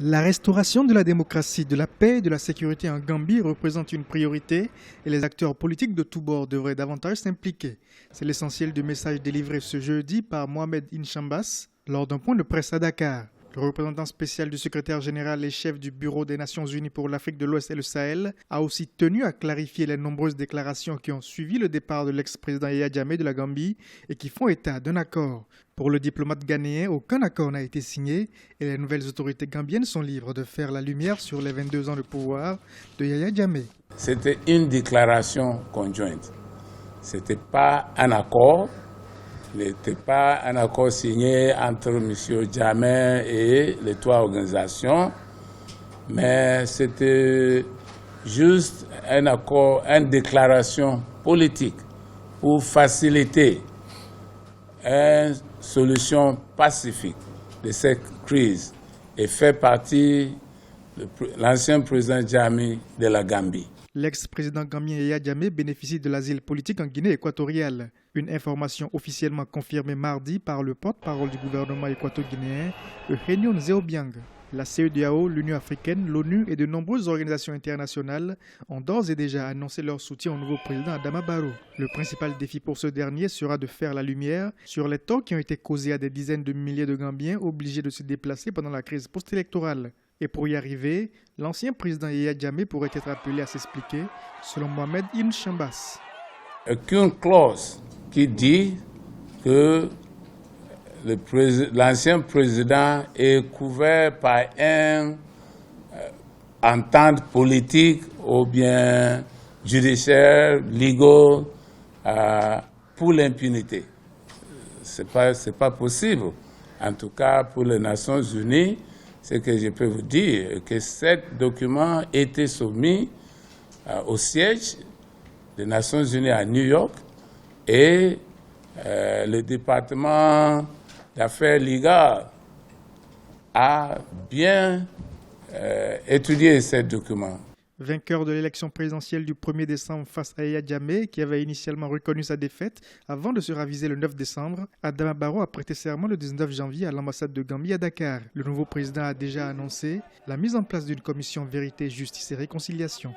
La restauration de la démocratie, de la paix et de la sécurité en Gambie représente une priorité et les acteurs politiques de tous bords devraient davantage s'impliquer. C'est l'essentiel du message délivré ce jeudi par Mohamed Inchambas lors d'un point de presse à Dakar. Le représentant spécial du secrétaire général et chef du Bureau des Nations Unies pour l'Afrique de l'Ouest et le Sahel a aussi tenu à clarifier les nombreuses déclarations qui ont suivi le départ de l'ex-président Yaya Jammeh de la Gambie et qui font état d'un accord. Pour le diplomate ghanéen, aucun accord n'a été signé et les nouvelles autorités gambiennes sont libres de faire la lumière sur les 22 ans de pouvoir de Yaya Jammeh. C'était une déclaration conjointe. Ce n'était pas un accord. N'était pas un accord signé entre M. Jammeh et les trois organisations, mais c'était juste un accord, une déclaration politique pour faciliter une solution pacifique de cette crise et fait partie de l'ancien président Jammeh de la Gambie. L'ex-président gambien Yaya Jammeh bénéficie de l'asile politique en Guinée équatoriale. Une information officiellement confirmée mardi par le porte-parole du gouvernement équato-guinéen, Eugenio Nzéobiang. La CEDEAO, l'Union africaine, l'ONU et de nombreuses organisations internationales ont d'ores et déjà annoncé leur soutien au nouveau président Adama Barrow. Le principal défi pour ce dernier sera de faire la lumière sur les torts qui ont été causés à des dizaines de milliers de Gambiens obligés de se déplacer pendant la crise post-électorale. Et pour y arriver, l'ancien président Yaya Jammeh pourrait être appelé à s'expliquer, selon Mohamed Inchambas. Aucune clause qui dit que l'ancien président est couvert par une entente politique ou bien judiciaire, légale, pour l'impunité. C'est pas possible. En tout cas, pour les Nations Unies, ce que je peux vous dire, que ce document était soumis au siège des Nations Unies à New York et le département d'affaires légales a bien étudié ce document. Vainqueur de l'élection présidentielle du 1er décembre face à Yaya Jammeh, qui avait initialement reconnu sa défaite avant de se raviser le 9 décembre, Adama Barrow a prêté serment le 19 janvier à l'ambassade de Gambie à Dakar. Le nouveau président a déjà annoncé la mise en place d'une commission vérité, justice et réconciliation.